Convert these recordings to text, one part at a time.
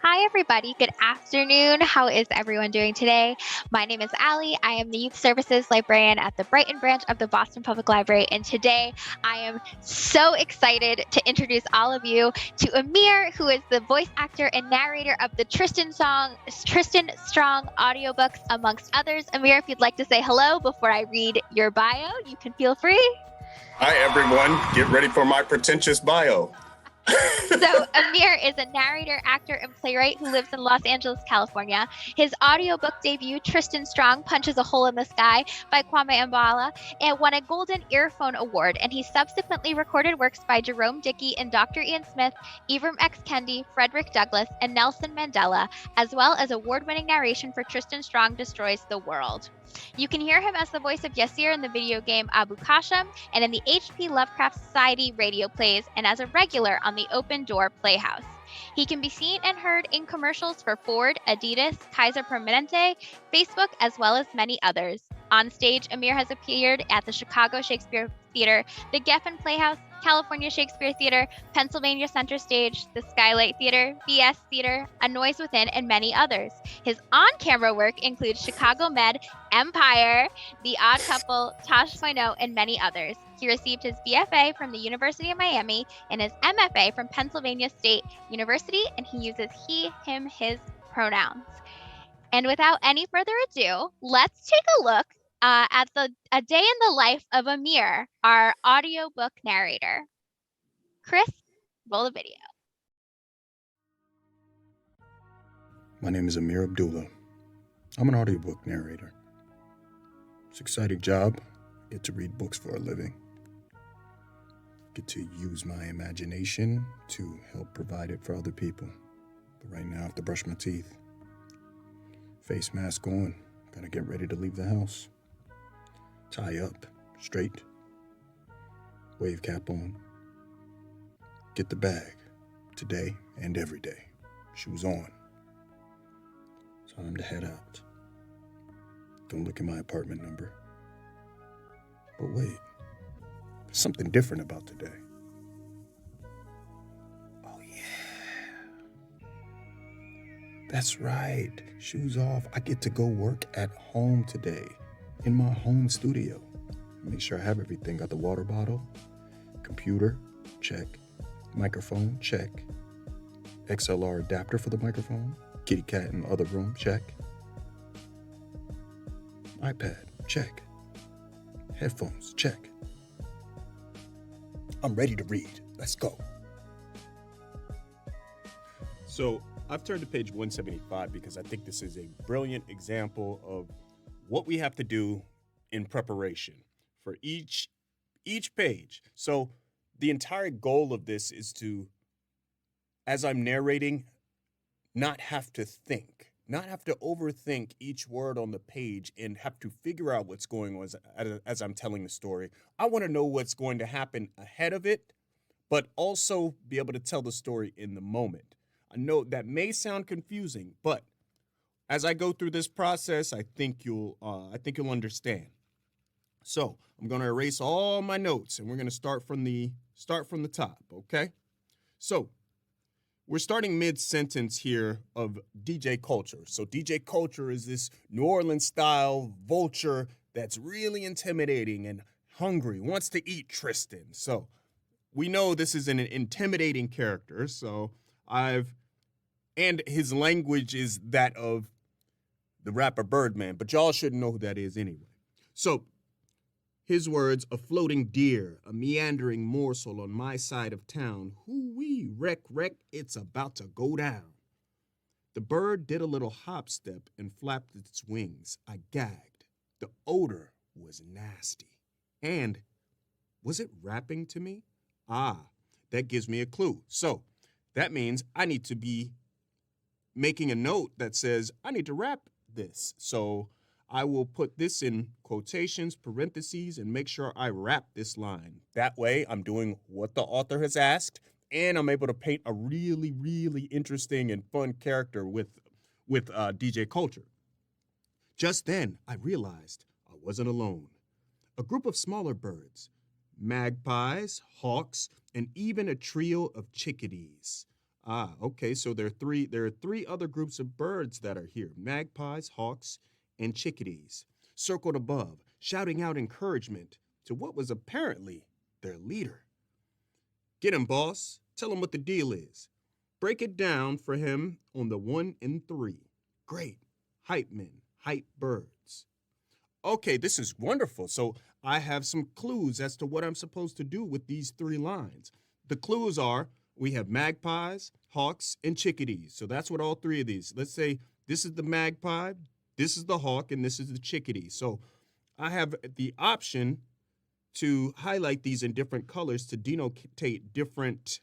Hi, everybody. Good afternoon. How is everyone doing today? My name is Allie. I am the Youth Services Librarian at the Brighton branch of the Boston Public Library. And today I am so excited to introduce all of you to Amir, who is the voice actor and narrator of the Tristan Strong audiobooks, amongst others. Amir, if you'd like to say hello before I read your bio, you can feel free. Hi, everyone. Get ready for my pretentious bio. So Amir is a narrator, actor, and playwright who lives in Los Angeles, California. His audiobook debut, Tristan Strong Punches a Hole in the Sky by Kwame Mbala, and won a Golden Earphone Award, and he subsequently recorded works by Jerome Dickey and Dr. Ian Smith, Ibram X. Kendi, Frederick Douglass, and Nelson Mandela, as well as award-winning narration for Tristan Strong Destroys the World. You can hear him as the voice of Yasir in the video game Abu Kasham and in the H.P. Lovecraft Society radio plays, and as a regular on the Open Door Playhouse. He can be seen and heard in commercials for Ford, Adidas, Kaiser Permanente, Facebook, as well as many others. On stage, Amir has appeared at the Chicago Shakespeare Theater, the Geffen Playhouse, California Shakespeare Theater, Pennsylvania Center Stage, the Skylight Theater, BS Theater, A Noise Within, and many others. His on-camera work includes Chicago Med, Empire, The Odd Couple, Tosh.0, and many others. He received his BFA from the University of Miami and his MFA from Pennsylvania State University, and he uses he, him, his pronouns. And without any further ado, let's take a look at a day in the life of Amir, our audiobook narrator. Chris, roll the video. My name is Amir Abdullah. I'm an audiobook narrator. It's an exciting job. I get to read books for a living. Get to use my imagination to help provide it for other people. But right now I have to brush my teeth. Face mask on. Gotta get ready to leave the house. Tie up, straight. Wave cap on. Get the bag. Today and every day. Shoes on. Time to head out. Don't look at my apartment number. But wait, there's something different about today. Oh yeah. That's right. Shoes off. I get to go work at home today. In my home studio. Make sure I have everything. Got the water bottle, computer, check. Microphone, check. XLR adapter for the microphone. Kitty cat in the other room, check. iPad, check. Headphones, check. I'm ready to read. Let's go. So I've turned to page 175 because I think this is a brilliant example of what we have to do in preparation for each page. So the entire goal of this is to, as I'm narrating, not have to think, not have to overthink each word on the page and have to figure out what's going on as I'm telling the story. I want to know what's going to happen ahead of it, but also be able to tell the story in the moment. I know that may sound confusing, but as I go through this process, I think you'll understand. So I'm going to erase all my notes, and we're going to start from the top. Okay. So we're starting mid-sentence here of DJ Culture. So DJ Culture is this New Orleans style vulture that's really intimidating and hungry, wants to eat Tristan. So we know this is an intimidating character. So and his language is that of the rapper Birdman, but y'all shouldn't know who that is anyway. So his words, a floating deer, a meandering morsel on my side of town. Hoo-wee, wreck, it's about to go down. The bird did a little hop step and flapped its wings. I gagged. The odor was nasty. And was it rapping to me? Ah, that gives me a clue. So that means I need to be making a note that says I need to rap this. So I will put this in quotations, parentheses, and make sure I wrap this line. That way I'm doing what the author has asked, and I'm able to paint a really, really interesting and fun character with DJ Culture. Just then, I realized I wasn't alone. A group of smaller birds, magpies, hawks, and even a trio of chickadees. Okay. So there are three other groups of birds that are here: magpies, hawks, and chickadees, circled above, shouting out encouragement to what was apparently their leader. Get him, boss. Tell him what the deal is. Break it down for him on the 1 and 3. Great. Hype men, hype birds. Okay, this is wonderful. So I have some clues as to what I'm supposed to do with these 3 lines. The clues are we have magpies, hawks, and chickadees. So that's what all 3 of these. Let's say this is the magpie, this is the hawk, and this is the chickadee. So I have the option to highlight these in different colors to denotate different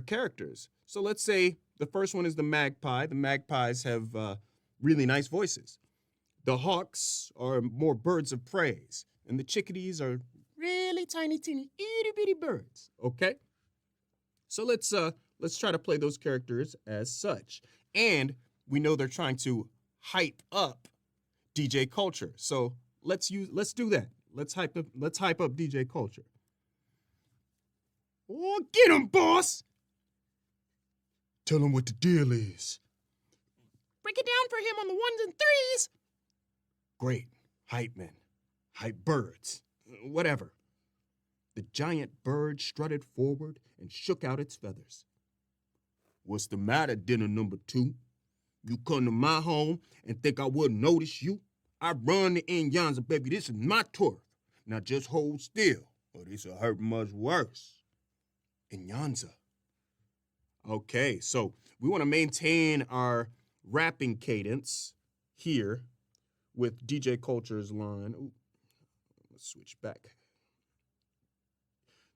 characters. So let's say the first one is the magpie. The magpies have really nice voices. The hawks are more birds of praise, and the chickadees are really tiny, teeny, itty bitty birds. Okay, so let's try to play those characters as such. And we know they're trying to hype up DJ culture. So let's do that. Let's hype up DJ culture. Oh, get him, boss! Tell him what the deal is. Break it down for him on the 1s and 3s. Great. Hype men. Hype birds. Whatever. The giant bird strutted forward and shook out its feathers. What's the matter, dinner number 2? You come to my home and think I wouldn't notice you? I run the Inyanza, baby. This is my turf. Now just hold still, or this'll hurt much worse. Inyanza. Okay, so we want to maintain our rapping cadence here with DJ Culture's line. Ooh, let's switch back.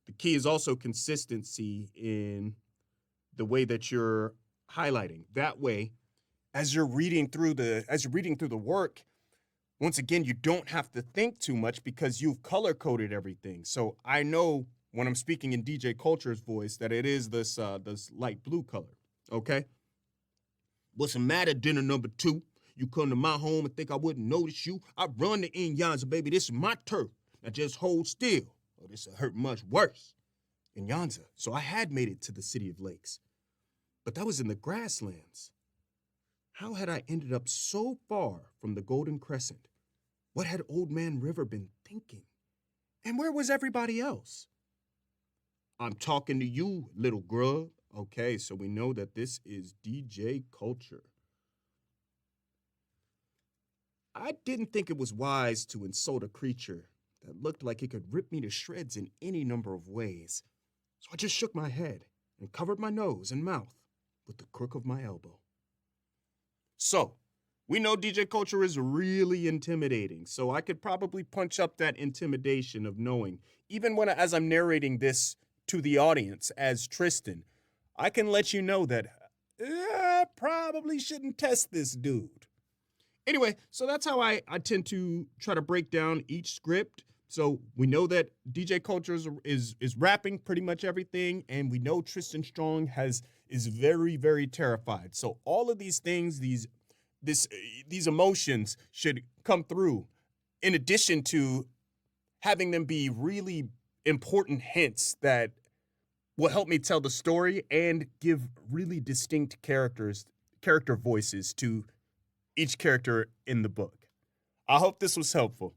The key is also consistency in the way that you're highlighting. That way, as you're reading through the work, once again, you don't have to think too much because you've color-coded everything. So I know when I'm speaking in DJ Culture's voice that it is this light blue color, okay? What's the matter, dinner number 2? You come to my home and think I wouldn't notice you? I run the Inyanza, baby. This is my turf. Now just hold still, or this'll hurt much worse. Inyanza. So I had made it to the City of Lakes, but that was in the grasslands. How had I ended up so far from the Golden Crescent? What had Old Man River been thinking? And where was everybody else? I'm talking to you, little grub. Okay, so we know that this is DJ Culture. I didn't think it was wise to insult a creature that looked like it could rip me to shreds in any number of ways. So I just shook my head and covered my nose and mouth with the crook of my elbow. So, we know DJ Culture is really intimidating, so I could probably punch up that intimidation of knowing, even as I'm narrating this to the audience as Tristan, I can let you know that I probably shouldn't test this dude. Anyway, so that's how I tend to try to break down each script. So we know that DJ Culture is rapping pretty much everything, and we know Tristan Strong is very, very terrified. So all of these things, these emotions should come through, in addition to having them be really important hints that will help me tell the story and give really distinct character voices to each character in the book. I hope this was helpful.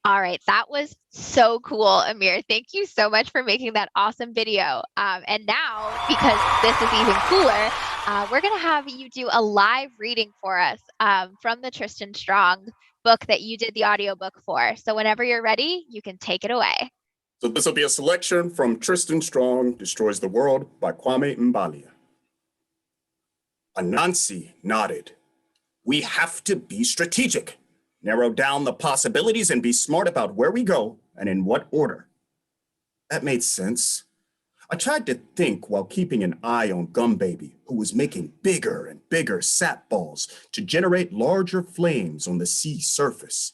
All right, that was so cool, Amir. Thank you so much for making that awesome video. And now, because this is even cooler, we're going to have you do a live reading for us from the Tristan Strong book that you did the audiobook for. So whenever you're ready, you can take it away. So this will be a selection from Tristan Strong Destroys the World by Kwame Mbalia. Anansi nodded. We have to be strategic. Narrow down the possibilities and be smart about where we go and in what order. That made sense. I tried to think while keeping an eye on Gumbaby, who was making bigger and bigger sap balls to generate larger flames on the sea surface.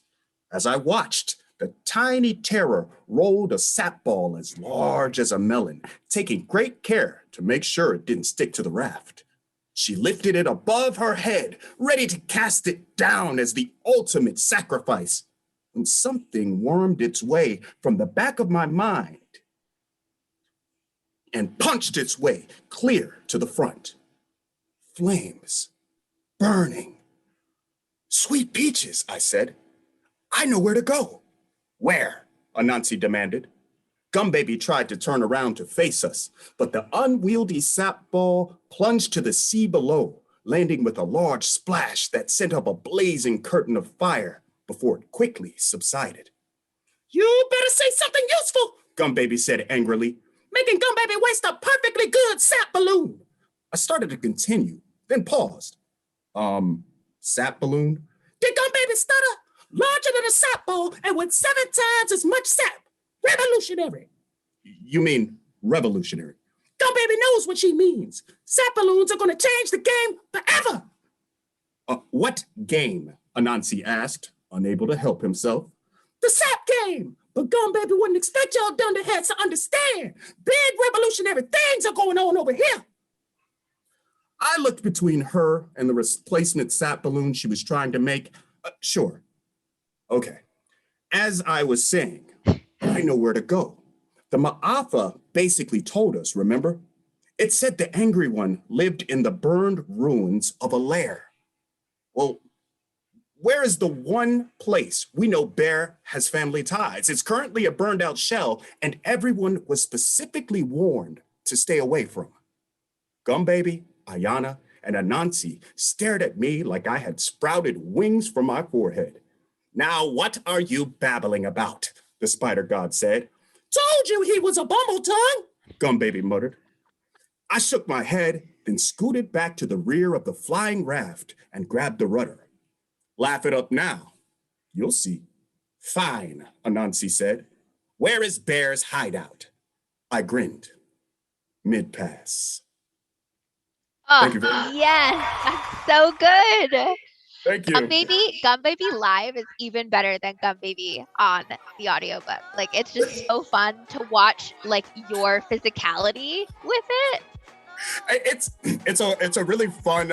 As I watched, the tiny terror rolled a sap ball as large as a melon, taking great care to make sure it didn't stick to the raft. She lifted it above her head, ready to cast it down as the ultimate sacrifice, when something wormed its way from the back of my mind and punched its way clear to the front. Flames, burning. Sweet peaches, I said. I know where to go. Where? Anansi demanded. Gumbaby tried to turn around to face us, but the unwieldy sap ball plunged to the sea below, landing with a large splash that sent up a blazing curtain of fire before it quickly subsided. You better say something useful, Gumbaby said angrily, making Gumbaby waste a perfectly good sap balloon. I started to continue, then paused. Sap balloon? Did Gumbaby stutter? Larger than a sap ball and with 7 times as much sap. Revolutionary. You mean revolutionary? Gumbaby knows what she means. Sap balloons are going to change the game forever. What game? Anansi asked, unable to help himself. The sap game. But Gumbaby wouldn't expect y'all dunderheads to understand. Big revolutionary things are going on over here. I looked between her and the replacement sap balloon she was trying to make. Sure. Okay. As I was saying, I know where to go. The Ma'afa basically told us, remember? It said the Angry One lived in the burned ruins of a lair. Well, where is the one place we know Bear has family ties? It's currently a burned out shell, and everyone was specifically warned to stay away from. Gumbaby, Ayana, and Anansi stared at me like I had sprouted wings from my forehead. Now, what are you babbling about? The spider god said. Told you he was a bumbletongue, Gumbaby muttered. I shook my head, then scooted back to the rear of the flying raft and grabbed the rudder. Laugh it up now. You'll see. Fine, Anansi said. Where is Bear's hideout? I grinned. Mid-pass. Oh, Thank you very much. yes, that's so good. Thank you. Gumbaby Live is even better than Gumbaby on the audiobook. Like, it's just so fun to watch, like, your physicality with it. It's a really fun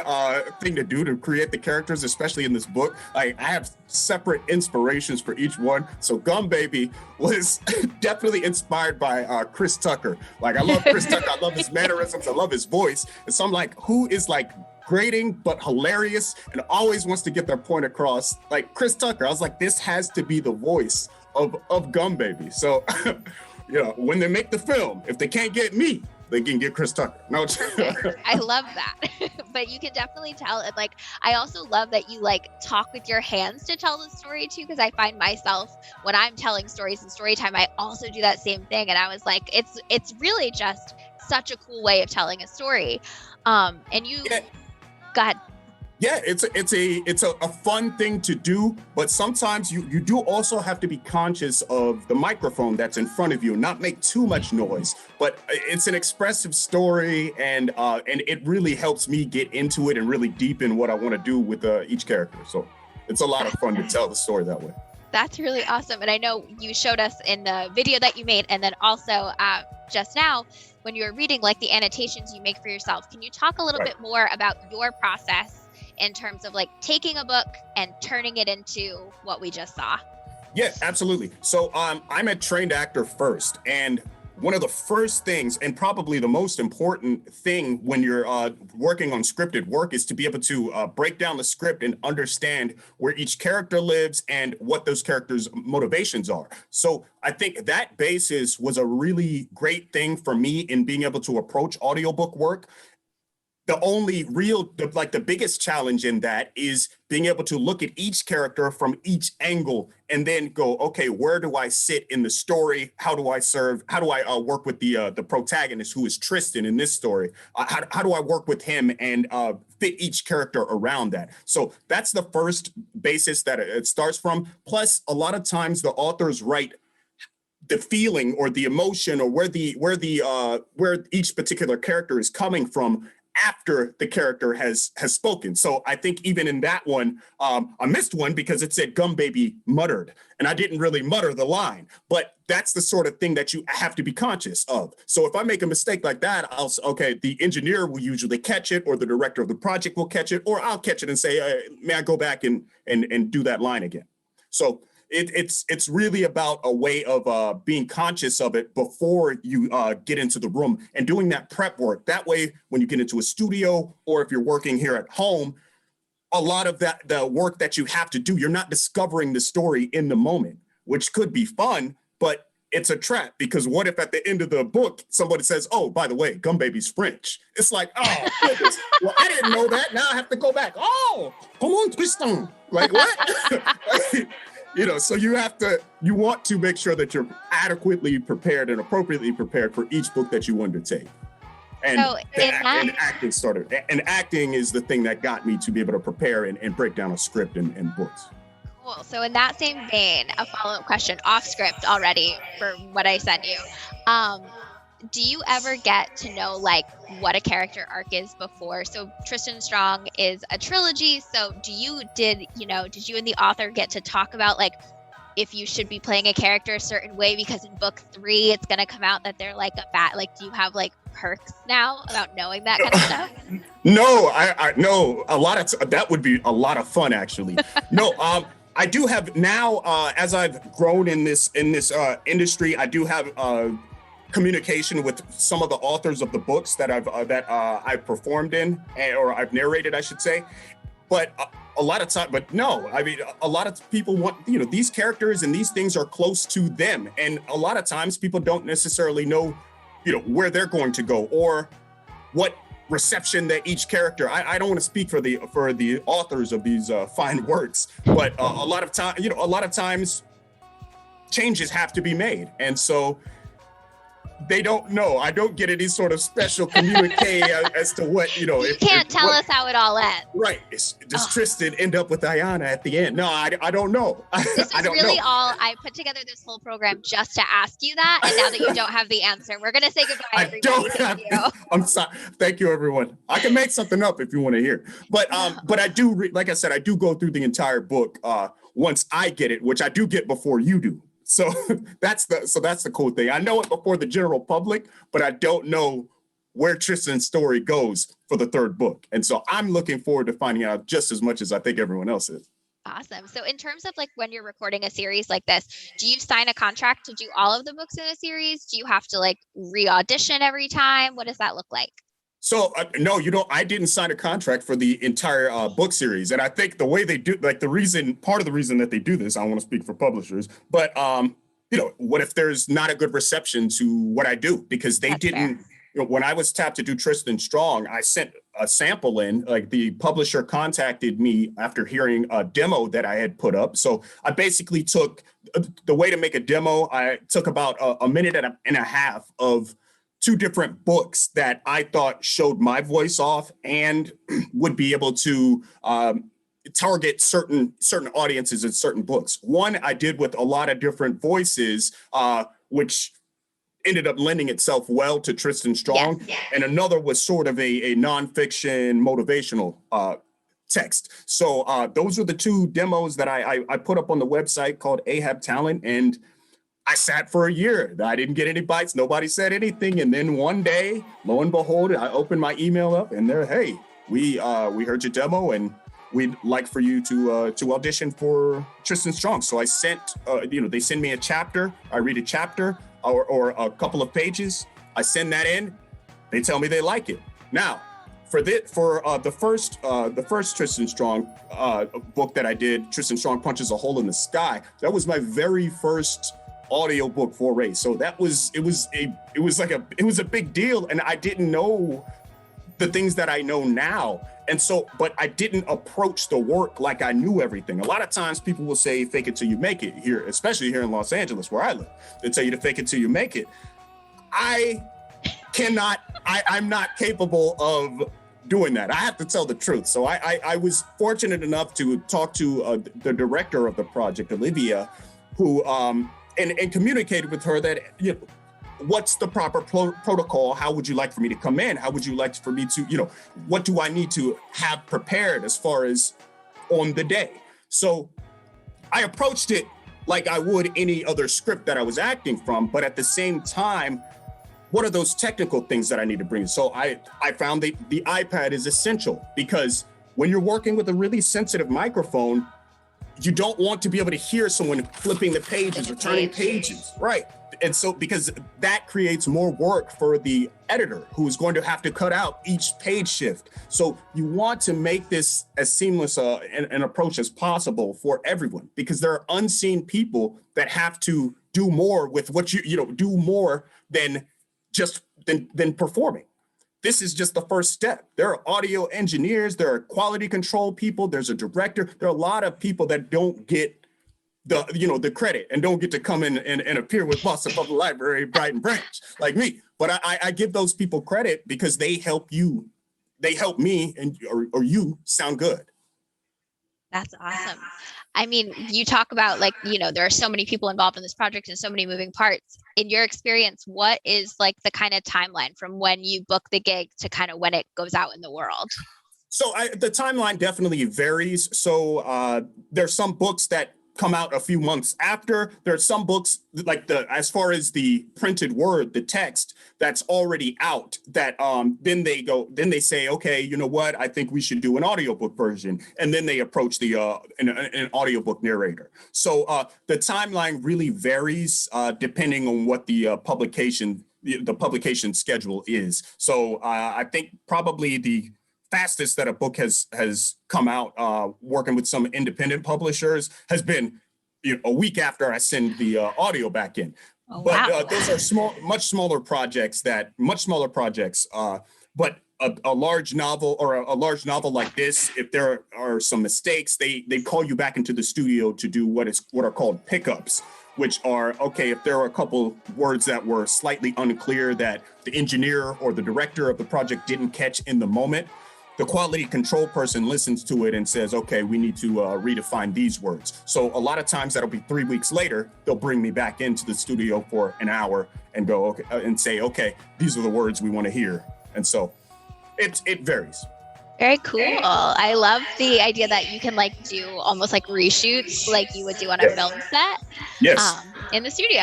thing to do to create the characters, especially in this book. Like, I have separate inspirations for each one. So Gumbaby was definitely inspired by Chris Tucker. Like, I love Chris Tucker. I love his mannerisms. I love his voice. And so I'm like, who is like grating but hilarious and always wants to get their point across? Like Chris Tucker. I was like, this has to be the voice of Gumbaby. So, you know, when they make the film, if they can't get me, they can get Chris Tucker. No, I love that. But you can definitely tell it. Like, I also love that you like talk with your hands to tell the story too, because I find myself when I'm telling stories in story time, I also do that same thing. And I was like, it's really just such a cool way of telling a story. And you go ahead. Yeah, it's a fun thing to do, but sometimes you do also have to be conscious of the microphone that's in front of you and not make too much noise. But it's an expressive story, and it really helps me get into it and really deepen what I want to do with each character. So it's a lot of fun to tell the story that way. That's really awesome. And I know you showed us in the video that you made, and then also just now when you were reading, like the annotations you make for yourself. Can you talk a little bit more about your process in terms of like taking a book and turning it into what we just saw? Yeah, absolutely. So I'm a trained actor first, and one of the first things, and probably the most important thing when you're working on scripted work, is to be able to break down the script and understand where each character lives and what those characters' motivations are. So I think that basis was a really great thing for me in being able to approach audiobook work. The only the biggest challenge in that is being able to look at each character from each angle and then go, okay, where do I sit in the story? How do I serve? How do I work with the protagonist, who is Tristan in this story? How do I work with him and fit each character around that? So that's the first basis that it starts from. Plus, a lot of times the authors write the feeling or the emotion or where each particular character is coming from after the character has spoken. So I think even in that one, I missed one because it said Gumbaby muttered, and I didn't really mutter the line, but that's the sort of thing that you have to be conscious of. So if I make a mistake like that, the engineer will usually catch it, or the director of the project will catch it, or I'll catch it and say, may I go back and do that line again? So it's really about a way of being conscious of it before you get into the room and doing that prep work. That way, when you get into a studio or if you're working here at home, a lot of the work that you have to do, you're not discovering the story in the moment, which could be fun, but it's a trap, because what if at the end of the book, somebody says, oh, by the way, Gum Baby's French? It's like, oh, goodness. Well, I didn't know that. Now I have to go back. Oh, come on, Tristan. Like, what? So you want to make sure that you're adequately prepared and appropriately prepared for each book that you undertake. And, acting is the thing that got me to be able to prepare and break down a script in books. Cool. So in that same vein, a follow-up question off script already for what I sent you. Do you ever get to know like what a character arc is before? So Tristan Strong is a trilogy. So did you and the author get to talk about like if you should be playing a character a certain way, because in book 3 it's going to come out that they're like a bat? Like, do you have like perks now about knowing that kind of stuff? No, I know a lot of that would be a lot of fun, actually. No, I do have now, as I've grown in this industry, I do have communication with some of the authors of the books that I've performed in, or I've narrated, I should say. But a lot of time, but no, I mean, a lot of people want, these characters and these things are close to them, and a lot of times people don't necessarily know, where they're going to go or what reception that each character. I don't want to speak for the authors of these fine works, but a lot of times changes have to be made, and so they don't know. I don't get any sort of special communique as to what You can't tell us how it all ends. Right? Does Tristan end up with Diana at the end? No, I don't know. This is really all. I put together this whole program just to ask you that, and now that you don't have the answer, we're gonna say goodbye. Everybody. Thank you. I'm sorry. Thank you, everyone. I can make something up if you want to hear. But I do, like I said, I do go through the entire book once I get it, which I do get before you do. So that's the cool thing. I know it before the general public, but I don't know where Tristan's story goes for the 3rd book. And so I'm looking forward to finding out just as much as I think everyone else is. Awesome. So in terms of like when you're recording a series like this, do you sign a contract to do all of the books in a series? Do you have to like re-audition every time? What does that look like? So no, I didn't sign a contract for the entire book series. And I think the way they do, like part of the reason that they do this, I don't want to speak for publishers, but what if there's not a good reception to what I do? Because they didn't, when I was tapped to do Tristan Strong, I sent a sample in, like the publisher contacted me after hearing a demo that I had put up. So I basically took the way to make a demo. I took about a minute and a half of 2 different books that I thought showed my voice off and would be able to target certain audiences in certain books. One I did with a lot of different voices, which ended up lending itself well to Tristan Strong. Yes. And another was sort of a nonfiction motivational text. So those are the 2 demos that I put up on the website called Ahab Talent, and I sat for a year. I didn't get any bites. Nobody said anything. And then one day, lo and behold, I opened my email up and they're, hey, we heard your demo and we'd like for you to audition for Tristan Strong. So I sent, they send me a chapter. I read a chapter or a couple of pages. I send that in. They tell me they like it. Now, for the first Tristan Strong book that I did, Tristan Strong Punches a Hole in the Sky. That was my very first audiobook foray. So it was a big deal, and I didn't know the things that I know now. And so, but I didn't approach the work like I knew everything. A lot of times people will say, fake it till you make it here, especially here in Los Angeles where I live. They tell you to fake it till you make it. I'm not capable of doing that. I have to tell the truth. So I was fortunate enough to talk to the director of the project, Olivia, who, and communicated with her that, what's the proper protocol? How would you like for me to come in? How would you like for me to, what do I need to have prepared as far as on the day? So I approached it like I would any other script that I was acting from, but at the same time, what are those technical things that I need to bring? So I found that the iPad is essential, because when you're working with a really sensitive microphone, you don't want to be able to hear someone flipping the pages or turning pages, right? And so because that creates more work for the editor who is going to have to cut out each page shift. So you want to make this as seamless an approach as possible for everyone, because there are unseen people that have to do more with what do more than just than performing. This is just the first step. There are audio engineers, there are quality control people, there's a director. There are a lot of people that don't get the credit and don't get to come in and appear with Boss above the Library, Brighton branch, like me. But I give those people credit because they help you, they help me and or you sound good. That's awesome. I mean, you talk about like, there are so many people involved in this project and so many moving parts. In your experience, what is like the kind of timeline from when you book the gig to kind of when it goes out in the world? So the timeline definitely varies. So there's some books that come out a few months after. There are some books like as far as the printed word, the text that's already out, that then they say, okay, you know what, I think we should do an audiobook version. And then they approach an audiobook narrator. So the timeline really varies depending on what the publication schedule is. So I think probably the fastest that a book has come out working with some independent publishers has been a week after I send the audio back in. Oh, but wow. Those are much smaller projects. But a large novel or a large novel like this, if there are some mistakes, they call you back into the studio to do what are called pickups, which are, okay, if there are a couple words that were slightly unclear that the engineer or the director of the project didn't catch in the moment, the quality control person listens to it and says, okay, we need to redefine these words. So a lot of times that'll be 3 weeks later, they'll bring me back into the studio for an hour and go, okay, and say, okay, these are the words we want to hear. And so it varies. Very cool. I love the idea that you can like do almost like reshoots like you would do on a film set. Yes. In the studio.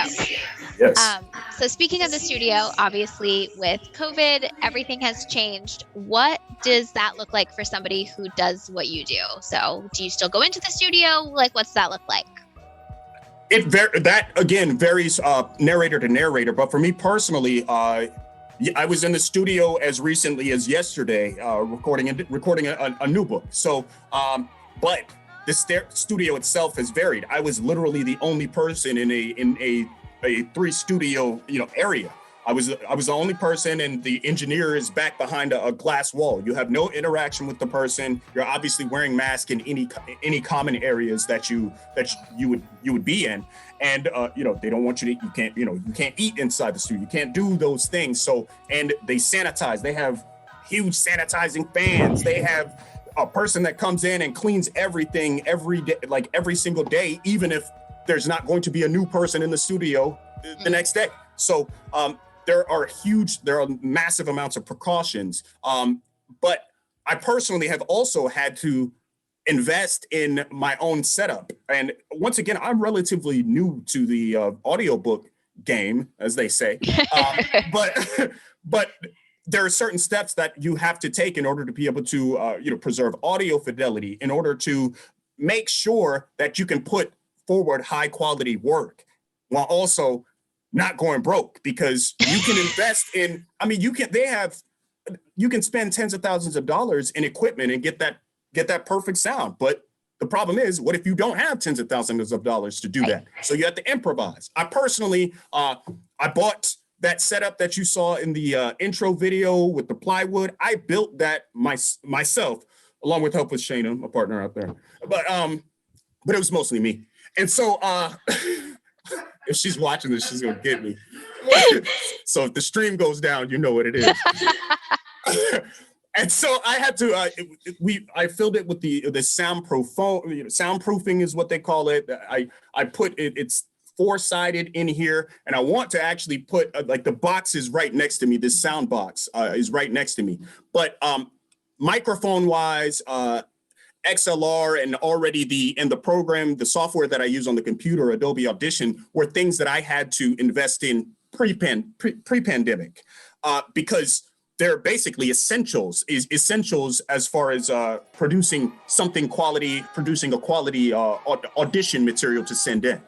Yes. So speaking of the studio, obviously with COVID, everything has changed. What does that look like for somebody who does what you do? So do you still go into the studio? Like, what's that look like? That again varies narrator to narrator. But for me personally, I was in the studio as recently as yesterday, recording a new book. So, but the studio itself has varied. I was literally the only person in a 3 studio area. I was the only person, and the engineer is back behind a glass wall. You have no interaction with the person. You're obviously wearing masks in any common areas that you would be in, and they don't want you to. You can't eat inside the studio. You can't do those things. So, and they sanitize. They have huge sanitizing fans. They have a person that comes in and cleans everything every day, like every single day, even if there's not going to be a new person in the studio the next day. So there are massive amounts of precautions. But I personally have also had to invest in my own setup. And once again, I'm relatively new to the audiobook game, as they say. But there are certain steps that you have to take in order to be able to preserve audio fidelity, in order to make sure that you can put forward high quality work while also not going broke, because you can invest in, you can spend tens of thousands of dollars in equipment and get that perfect sound. But the problem is, what if you don't have tens of thousands of dollars to do that? So you have to improvise. I personally, I bought that setup that you saw in the intro video with the plywood. I built that myself, along with help with Shayna, my partner out there. But it was mostly me. And so if she's watching this, she's gonna get me. So if the stream goes down, you know what it is. And so I had to. I filled it with the soundproof foam. Soundproofing is what they call it. I put it. It's 4-sided in here, and I want to actually put like the box is right next to me. This sound box is right next to me. But microphone wise, XLR and already the program, the software that I use on the computer, Adobe Audition, were things that I had to invest in pre-pandemic because they're basically essentials as far as producing something quality, producing a quality audition material to send in.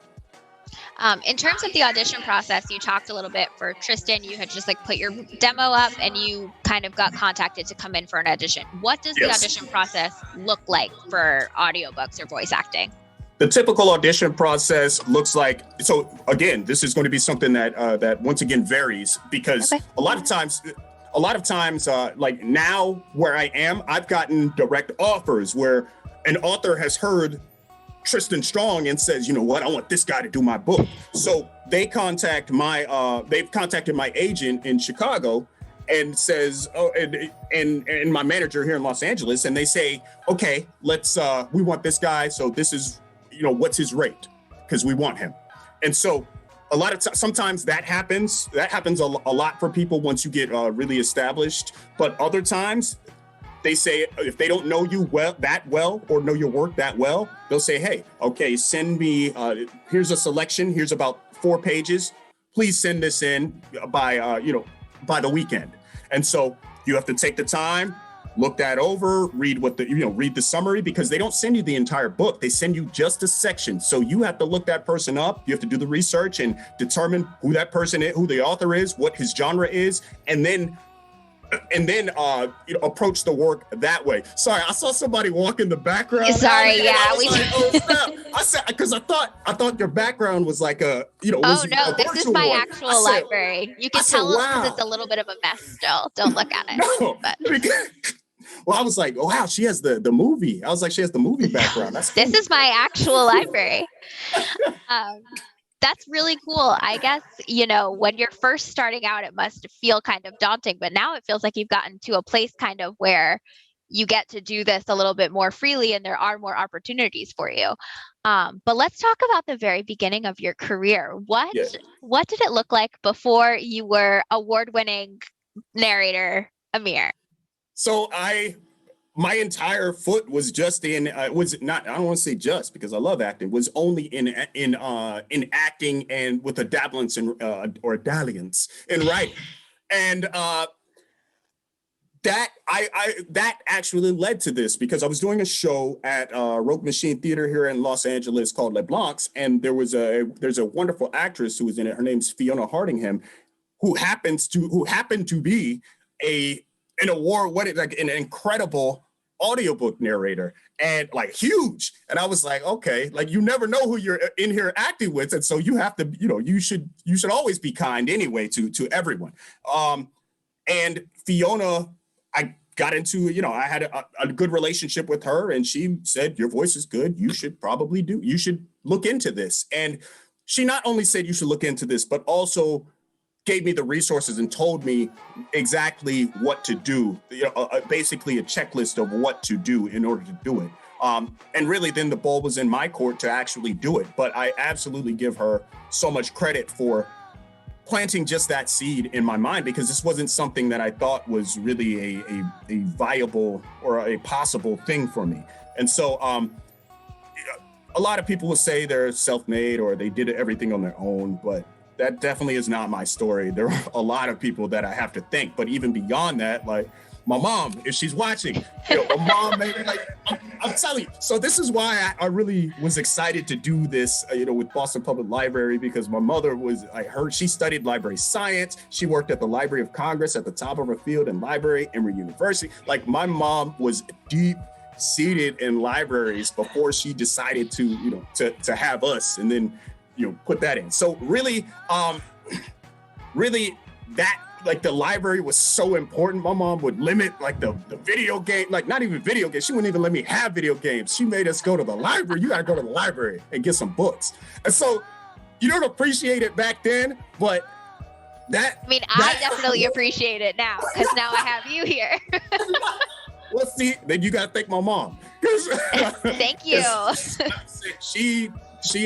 In terms of the audition process, you talked a little bit for Tristan. You had just like put your demo up and you kind of got contacted to come in for an audition. What does the audition process look like for audiobooks or voice acting? The typical audition process looks like, so again, this is going to be something that once again varies, because a lot of times, like now where I am, I've gotten direct offers where an author has heard Tristan Strong and says, you know what, I want this guy to do my book. So they've contacted my agent in Chicago and says, and my manager here in Los Angeles, and they say, okay, we want this guy. So this is, what's his rate? Because we want him. And so a lot of sometimes that happens a lot for people once you get really established. But other times they say, if they don't know you that well or know your work that well, they'll say, hey, okay, send me, here's a selection. Here's about 4 pages. Please send this in by the weekend. And so you have to take the time, look that over, read read the summary, because they don't send you the entire book. They send you just a section. So you have to look that person up. You have to do the research and determine who that person is, who the author is, what his genre is, and then approach the work that way. Sorry, I saw somebody walk in the background. Sorry, yeah. I said, because I thought your background was like a, Oh no, this is my actual library. You can tell because it's a little bit of a mess still. Don't look at it. No, well, I was like, oh, wow, she has the movie. I was like, she has the movie background. That's cool. This is my actual library. That's really cool. I guess, when you're first starting out, it must feel kind of daunting, but now it feels like you've gotten to a place kind of where you get to do this a little bit more freely and there are more opportunities for you. But let's talk about the very beginning of your career. What did it look like before you were award-winning narrator Amir? So my entire foot was just in, was not, I don't want to say just because I love acting, was only in acting and with a dabblance or dalliance in writing. And that actually led to this, because I was doing a show at Rogue Machine Theater here in Los Angeles called Les Blancs. And there's a wonderful actress who was in it. Her name's Fiona Hardingham, who happened to be an award-winning, like an incredible audiobook narrator, and like huge. And I was like, okay, like you never know who you're in here acting with, and so you have to, you should always be kind anyway to everyone. And Fiona, I got into, I had a good relationship with her, and she said, your voice is good. You should look into this. And she not only said you should look into this, but also gave me the resources and told me exactly what to do, basically a checklist of what to do in order to do it. And really then the ball was in my court to actually do it. But I absolutely give her so much credit for planting just that seed in my mind, because this wasn't something that I thought was really a viable or a possible thing for me. And so a lot of people will say they're self-made or they did everything on their own, but that definitely is not my story. There are a lot of people that I have to thank, but even beyond that, like my mom, if she's watching, my mom, maybe, like, I'm telling you. So this is why I really was excited to do this, with Boston Public Library, because my mother she studied library science. She worked at the Library of Congress at the top of her field in library, Emory University. Like my mom was deep seated in libraries before she decided to have us, and then put that in. So really that, like, the library was so important. My mom would limit like the video game, like not even video games. She wouldn't even let me have video games. She made us go to the library. You got to go to the library and get some books. And so you don't appreciate it back then, but I definitely appreciate it now, because now I have you here. Well, see, then you got to thank my mom. Thank you. She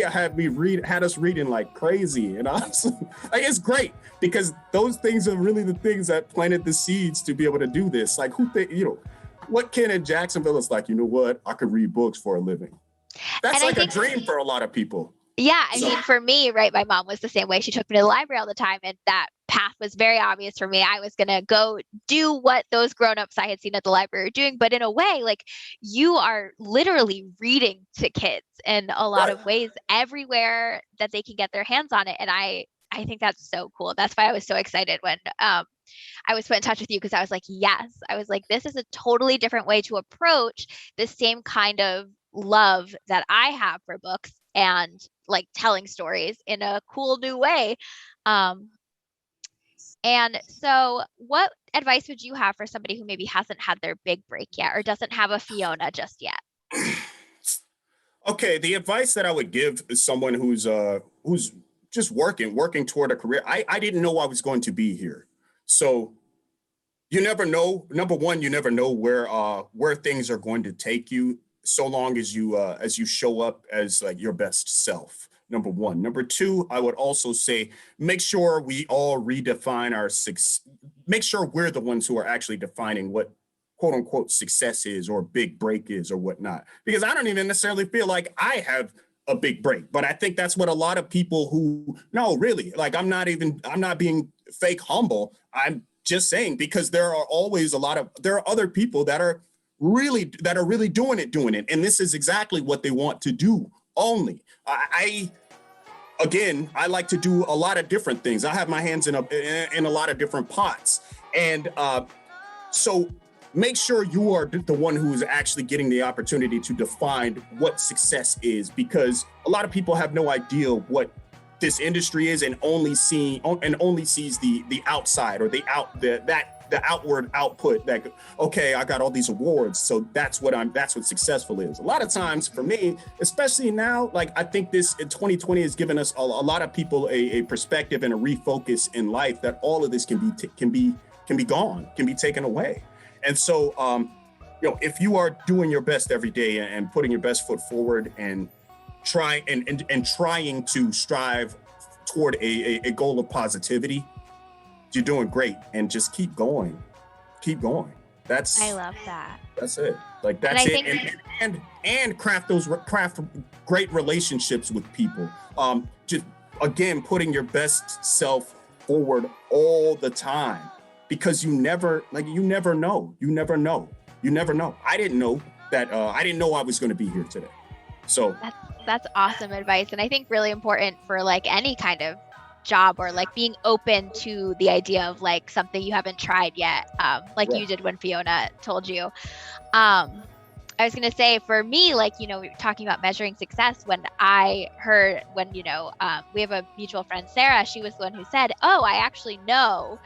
had us reading like crazy, and I was like, it's great, because those things are really the things that planted the seeds to be able to do this. Like, what kid in Jacksonville is like, I could read books for a living. That's like a dream for a lot of people. Yeah, I mean, for me, right, my mom was the same way. She took me to the library all the time, and that path was very obvious for me. I was going to go do what those grown-ups I had seen at the library were doing, but in a way, like, you are literally reading to kids in a lot of ways everywhere that they can get their hands on it. And I think that's so cool. That's why I was so excited when I was put in touch with you, because I was like, yes, I was like, this is a totally different way to approach the same kind of love that I have for books and like telling stories in a cool new way. And so what advice would you have for somebody who maybe hasn't had their big break yet or doesn't have a Fiona just yet? Okay, the advice that I would give is someone who's just working toward a career. I didn't know I was going to be here. So you never know. Number one, you never know where things are going to take you, so long as you show up as like your best self. Number one. Number two, I would also say, make sure we all redefine our success. Make sure we're the ones who are actually defining what quote unquote success is or big break is or whatnot. Because I don't even necessarily feel like I have a big break, but I think that's what a lot of people who, no, really, like I'm not being fake humble. I'm just saying, because there are other people that are really doing it. And this is exactly what they want to do only. I like to do a lot of different things. I have my hands in a lot of different pots. And so make sure you are the one who is actually getting the opportunity to define what success is, because a lot of people have no idea what this industry is and only sees the outside or the outward output that, okay, I got all these awards, so that's what successful is. A lot of times for me, especially now, like I think this in 2020 has given us a lot of people a perspective and a refocus in life that all of this can be gone, can be taken away. And so, if you are doing your best every day and putting your best foot forward and trying to strive toward a goal of positivity, you're doing great. And just keep going. I love that. That's it. Like that's it. And craft great relationships with people. Just again, putting your best self forward all the time, because you never know. I didn't know that. I didn't know I was going to be here today. So that's awesome advice. And I think really important for like any kind of job, or like being open to the idea of like something you haven't tried yet, you did when Fiona told you. I was going to say, for me, like, we were talking about measuring success. When I heard, we have a mutual friend, Sarah, she was the one who said, oh, I actually know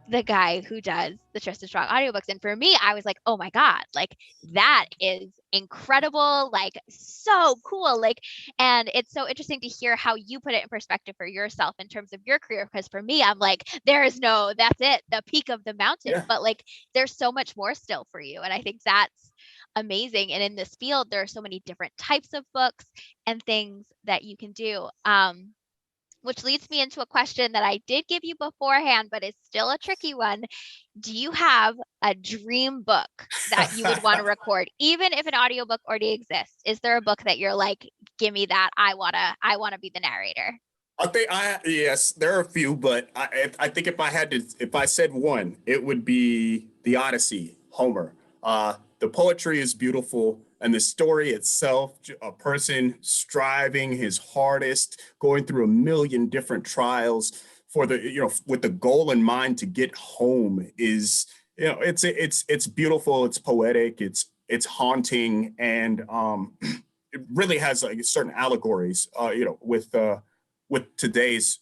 the guy who does the Tristan Strong audiobooks. And for me, I was like, oh my God, like that is incredible, like so cool. Like, and it's so interesting to hear how you put it in perspective for yourself in terms of your career. Because for me, I'm like, that's it, the peak of the mountain. Yeah. But like, there's so much more still for you. And I think that's amazing. And in this field, there are so many different types of books and things that you can do. Which leads me into a question that I did give you beforehand, but it's still a tricky one. Do you have a dream book that you would want to record, even if an audiobook already exists? Is there a book that you're like, give me that, I wanna be the narrator? Yes, there are a few, but I think if I said one, it would be the Odyssey, Homer. The poetry is beautiful, and the story itself, a person striving his hardest, going through a million different trials with the goal in mind to get home, is, it's beautiful, it's poetic, it's haunting, and it really has like certain allegories, with today's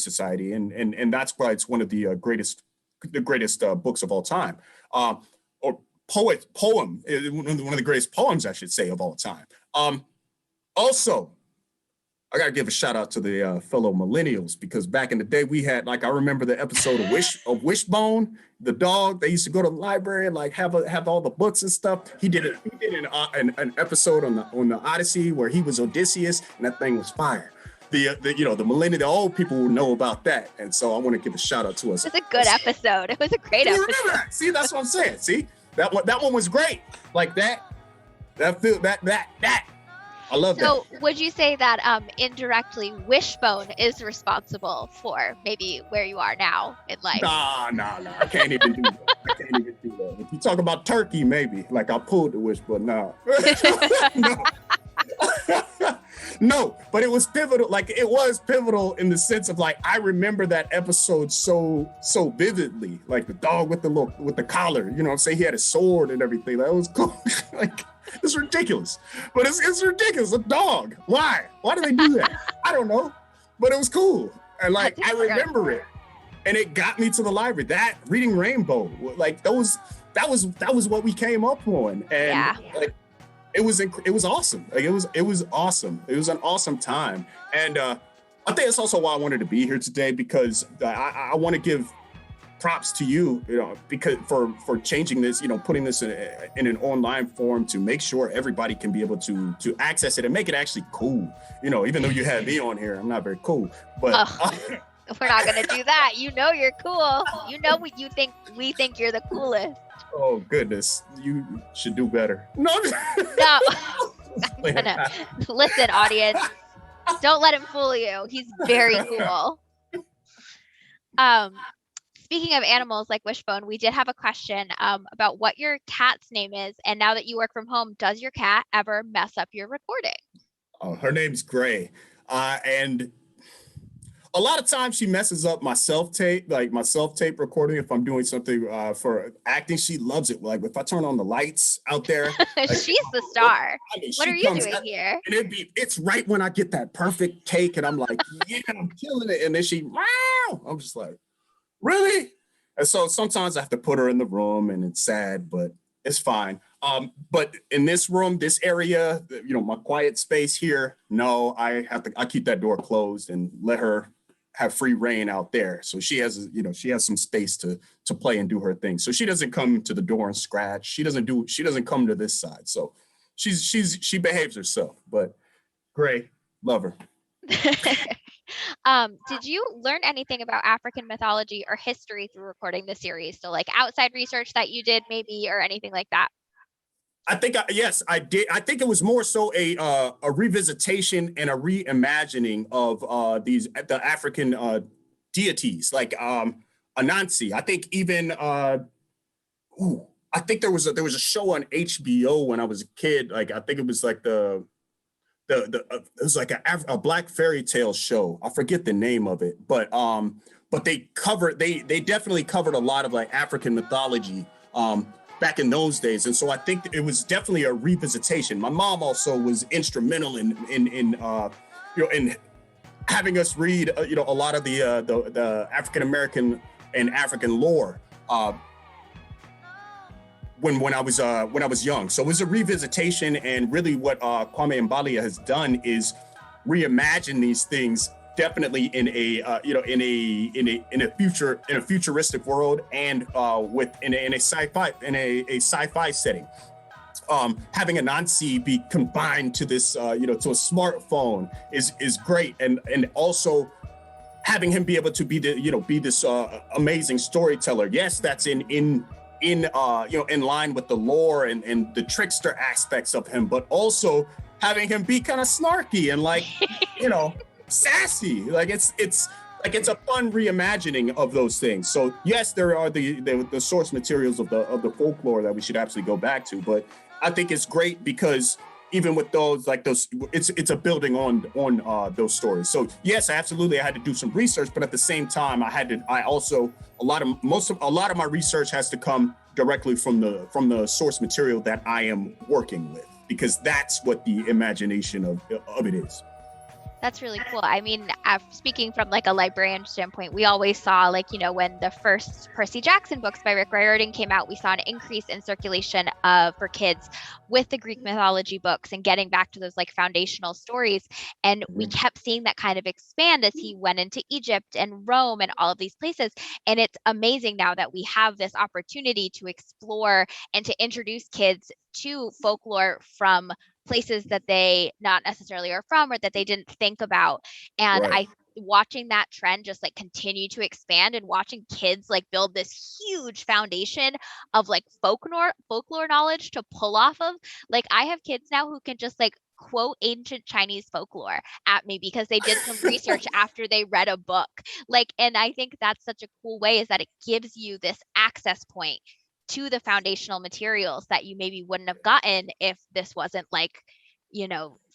society, and that's why it's one of the greatest books of all time. Poem, one of the greatest poems, I should say, of all time. Also, I gotta give a shout out to the fellow millennials, because back in the day we had, like, I remember the episode of Wishbone, the dog. They used to go to the library and like have all the books and stuff. He did an episode on the Odyssey where he was Odysseus, and that thing was fire. The millennial, the old people will know about that, and so I want to give a shout out to us. It was a good episode. It was a great episode. Remember that? See, that's what I'm saying. See. That one was great. Like that. I love that. So would you say that indirectly Wishbone is responsible for maybe where you are now in life? Nah. I can't even do that. If you talk about turkey, maybe. Like I pulled the wishbone. No. No, but it was pivotal. Like it was pivotal in the sense of like I remember that episode so vividly. Like the dog with the collar. You know what I'm saying? He had a sword and everything. That was cool. Like it's ridiculous. But it's ridiculous. A dog. Why? Why do they do that? I don't know. But it was cool. And like I remember it. And it got me to the library. That Reading Rainbow, like that was what we came up on. And like it was awesome. Like it was awesome. It was an awesome time. And I think that's also why I wanted to be here today, because I want to give props to you, because for changing this, putting this in an online form to make sure everybody can be able to access it and make it actually cool. Even though you have me on here, I'm not very cool, but we're not gonna do that. You're cool. We think you're the coolest. Oh goodness, you should do better. No. Listen, audience, don't let him fool you. He's very cool. Speaking of animals like Wishbone, we did have a question about what your cat's name is. And now that you work from home, does your cat ever mess up your recording? Oh, her name's Gray. And a lot of times she messes up my self-tape recording. If I'm doing something for acting, she loves it. Like if I turn on the lights out there. She's the star. What are you doing here? And it's right when I get that perfect take and I'm like, yeah, I'm killing it. And then wow. I'm just like, really? And so sometimes I have to put her in the room and it's sad, but it's fine. But in this room, this area, my quiet space here, no, I keep that door closed and let her have free reign out there. So she has some space to play and do her thing. So she doesn't come to the door and scratch. She doesn't come to this side. So she behaves herself, but Gray, love her. Did you learn anything about African mythology or history through recording the series? So like outside research that you did maybe, or anything like that? I think, yes, I did. I think it was more so a revisitation and a reimagining of the African deities, like Anansi. I think even I think there was a show on HBO when I was a kid. Like I think it was like it was like a black fairy tale show. I forget the name of it, but they definitely covered a lot of like African mythology back in those days. And so I think it was definitely a revisitation. My mom also was instrumental in having us read a lot of the African American and African lore when I was young. So it was a revisitation, and really what Kwame Mbalia has done is reimagine these things definitely in a futuristic world, and in a sci-fi setting. Having Anansi be combined to this to a smartphone is great, and also having him be able to be this amazing storyteller. Yes, that's in line with the lore and the trickster aspects of him, but also having him be kind of snarky and like sassy. Like it's a fun reimagining of those things. So yes, there are the source materials of the folklore that we should absolutely go back to, but I think it's great because even with those, it's a building on those stories. So yes, absolutely, I had to do some research, but at the same time, a lot of my research has to come directly from the source material that I am working with, because that's what the imagination of it is. That's really cool. I mean, speaking from like a librarian standpoint, we always saw when the first Percy Jackson books by Rick Riordan came out, we saw an increase in circulation for kids with the Greek mythology books and getting back to those like foundational stories. And we kept seeing that kind of expand as he went into Egypt and Rome and all of these places. And it's amazing now that we have this opportunity to explore and to introduce kids to folklore from places that they not necessarily are from or that they didn't think about. And right. Watching that trend just like continue to expand and watching kids like build this huge foundation of like folklore knowledge to pull off of. Like I have kids now who can just like quote ancient Chinese folklore at me because they did some research after they read a book. Like, and I think that's such a cool way, is that it gives you this access point to the foundational materials that you maybe wouldn't have gotten if this wasn't like,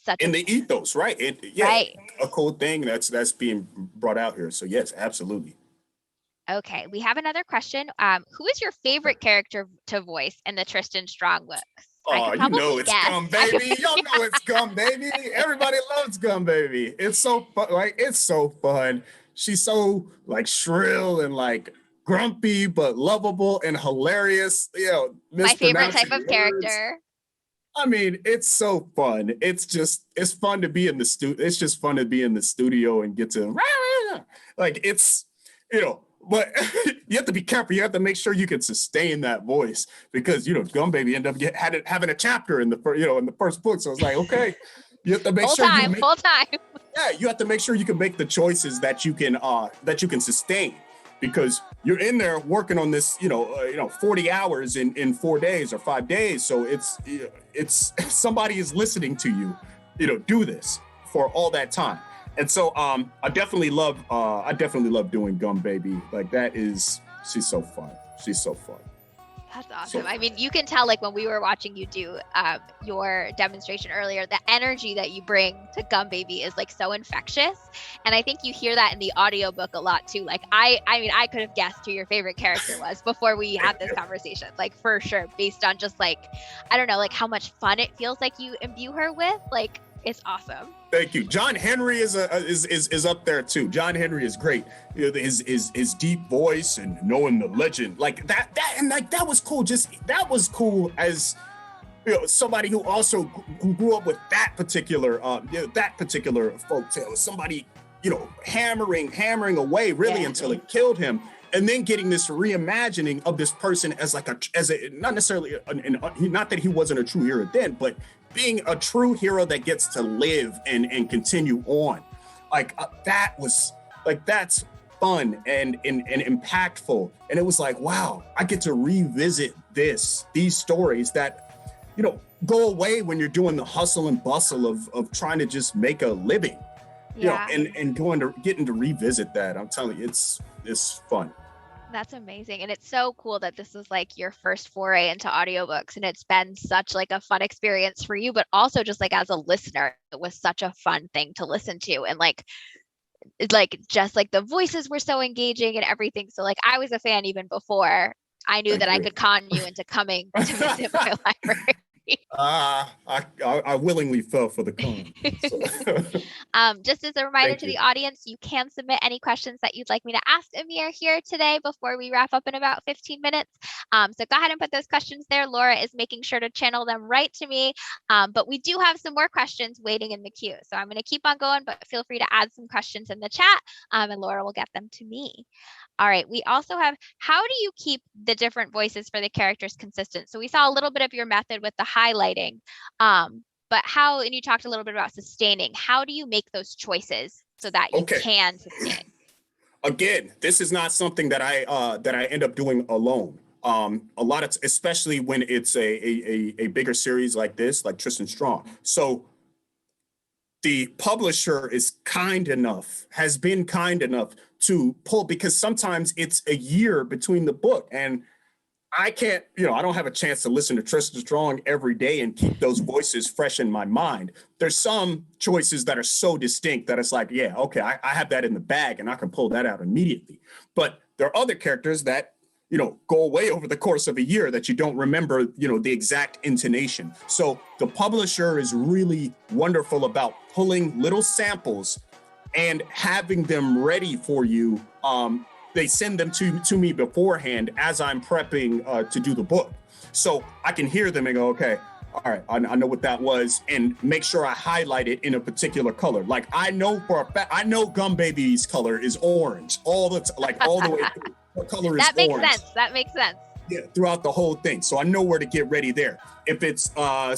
such in the ethos, right? Right. A cool thing that's being brought out here. So yes, absolutely. Okay, we have another question. Who is your favorite character to voice in the Tristan Strong books? Oh, you know it's Gum Baby. Y'all know it's Gum Baby. Everybody loves Gum Baby. It's so fun. Like, it's so fun. She's so like shrill and like grumpy, but lovable and hilarious. My favorite type of character. I mean, it's so fun. It's fun to be in the studio. It's just fun to be in the studio and get to like, it's, but you have to be careful. You have to make sure you can sustain that voice because, Gum Baby ended up having a chapter in the first book. So it's like, okay, you have to make full time. Yeah, you have to make sure you can make the choices that you can sustain, because you're in there working on this, 40 hours in 4 days or 5 days. So it's somebody is listening to you, do this for all that time. And so I definitely love doing Gum Baby. Like, she's so fun. She's so fun. That's awesome. I mean, you can tell, like, when we were watching you do your demonstration earlier, the energy that you bring to Gum Baby is like so infectious. And I think you hear that in the audiobook a lot too. Like, I mean, I could have guessed who your favorite character was before we had this conversation, like, for sure, based on just like, I don't know, like how much fun it feels like you imbue her with. Like, it's awesome. Thank you. John Henry is up there too. John Henry is great. His deep voice and knowing the legend, like that was cool. That was cool as somebody who grew up with that particular folk tale. Somebody hammering away really until it killed him. And then getting this reimagining of this person as not necessarily, not that he wasn't a true hero then, but being a true hero that gets to live and continue on. Like, that's fun and impactful. And it was like, wow, I get to revisit these stories that, go away when you're doing the hustle and bustle of trying to just make a living, and getting to revisit that. I'm telling you, it's fun. That's amazing. And it's so cool that this is like your first foray into audiobooks, and it's been such like a fun experience for you, but also just like as a listener, it was such a fun thing to listen to. And like just like the voices were so engaging and everything. So like I was a fan even before I knew I could con you into coming to visit my library. I willingly fell for the con. Just as a reminder to the audience, you can submit any questions that you'd like me to ask Amir here today before we wrap up in about 15 minutes. So go ahead and put those questions there. Laura is making sure to channel them right to me. But we do have some more questions waiting in the queue. So I'm going to keep on going, but feel free to add some questions in the chat, and Laura will get them to me. All right, we also have, how do you keep the different voices for the characters consistent? So we saw a little bit of your method with the highlighting, but and you talked a little bit about sustaining. How do you make those choices so that you can sustain? Again, this is not something that I end up doing alone. A lot of, especially when it's a bigger series like this, like Tristan Strong. So the publisher has been kind enough to pull, because sometimes it's a year between the book, and I can't, I don't have a chance to listen to Tristan Strong every day and keep those voices fresh in my mind. There's some choices that are so distinct that it's like, yeah, okay, I have that in the bag and I can pull that out immediately. But there are other characters that, go away over the course of a year that you don't remember, the exact intonation. So the publisher is really wonderful about pulling little samples and having them ready for you. They send them to me beforehand as I'm prepping to do the book. So I can hear them and go, okay, all right, I know what that was, and make sure I highlight it in a particular color. Like, I know for a fact, I know Gum Baby's color is orange all the way through. What color is orange? That makes sense. Yeah, throughout the whole thing. So I know where to get ready there. If it's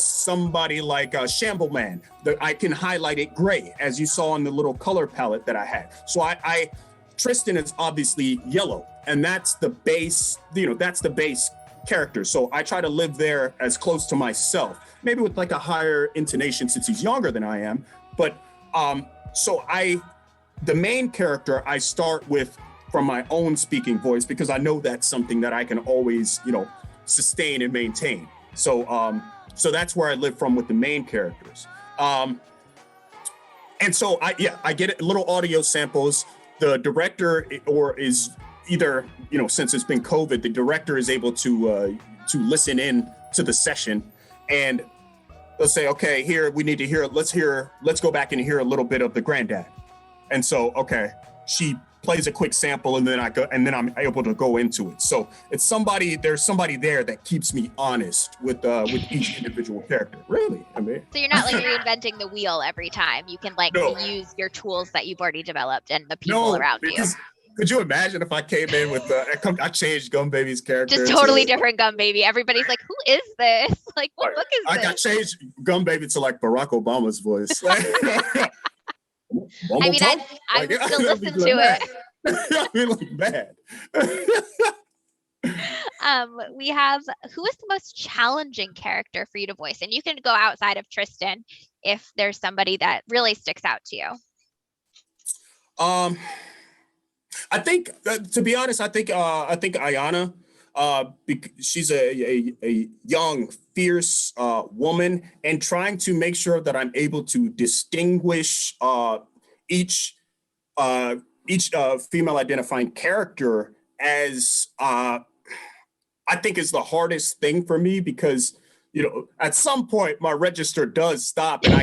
somebody like Shambleman, I can highlight it gray, as you saw in the little color palette that I had. So Tristan is obviously yellow, and that's the base, that's the base character. So I try to live there as close to myself, maybe with like a higher intonation since he's younger than I am. But the main character I start with from my own speaking voice, because I know that's something that I can always, sustain and maintain. So that's where I live from with the main characters. And so I get little audio samples. The director is either, since it's been COVID, the director is able to listen in to the session, and they'll say, okay, here we need to hear. Let's go back and hear a little bit of the granddad. And so, okay, she plays a quick sample, and then I'm able to go into it. So there's somebody there that keeps me honest with each individual character. Really, I mean. So you're not like reinventing the wheel every time. You can use your tools that you've already developed and the people around you. Could you imagine if I came in with I changed Gum Baby's character? Just totally different Gum Baby. Everybody's like, who is this? Like, what book is this? I got changed Gum Baby to like Barack Obama's voice. I mean, I would still listen to it. I mean, like bad. We have, who is the most challenging character for you to voice? And you can go outside of Tristan if there's somebody that really sticks out to you. I think, to be honest, I think Ayana, she's a young, fierce woman, and trying to make sure that I'm able to distinguish each female identifying character as I think is the hardest thing for me, because at some point my register does stop, and I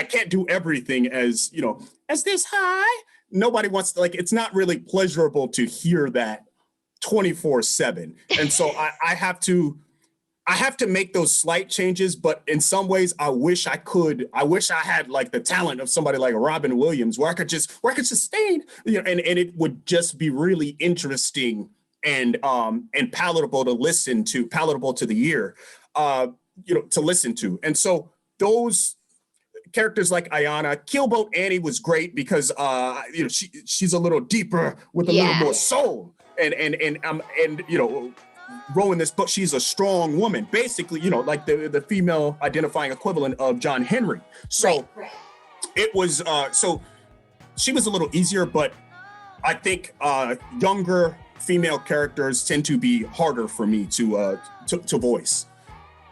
can't do everything as this high. Nobody wants to, it's not really pleasurable to hear that 24/7. And so I have to make those slight changes, but in some ways I wish I had like the talent of somebody like Robin Williams, where I could sustain, and it would just be really interesting and palatable to listen to, palatable to the ear, to listen to. And so those characters like Ayana, Keelboat Annie was great because she's a little deeper with a little more soul, and rowing this book, she's a strong woman, basically, like the female identifying equivalent of John Henry. So it was so she was a little easier, but I think younger female characters tend to be harder for me to voice,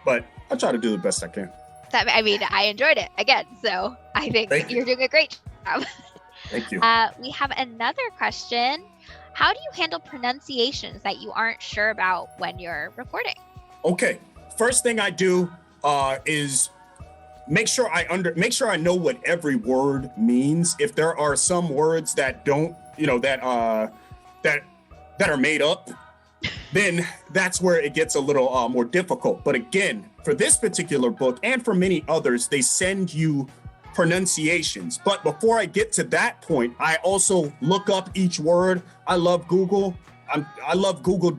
but I try to do the best I can. I mean, I enjoyed it again, so I think you're doing a great job. Thank you. We have another question. How do you handle pronunciations that you aren't sure about when you're recording? Okay, first thing I do is make sure I know what every word means. If there are some words that don't, that are made up, then that's where it gets a little more difficult. But again, for this particular book and for many others, they send you pronunciations. But before I get to that point, I also look up each word. I love Google. I love Google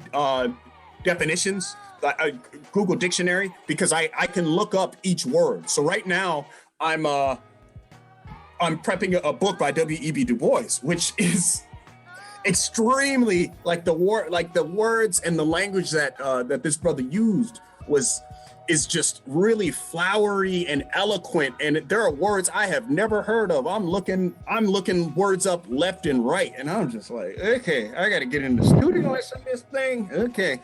definitions, Google Dictionary, because I can look up each word. So right now I'm prepping a book by W.E.B. Du Bois, which is extremely the words and the language that this brother used is just really flowery and eloquent, and there are words I have never heard of. I'm looking words up left and right, and I'm just like, okay, I got to get in the studio and some this thing. Okay,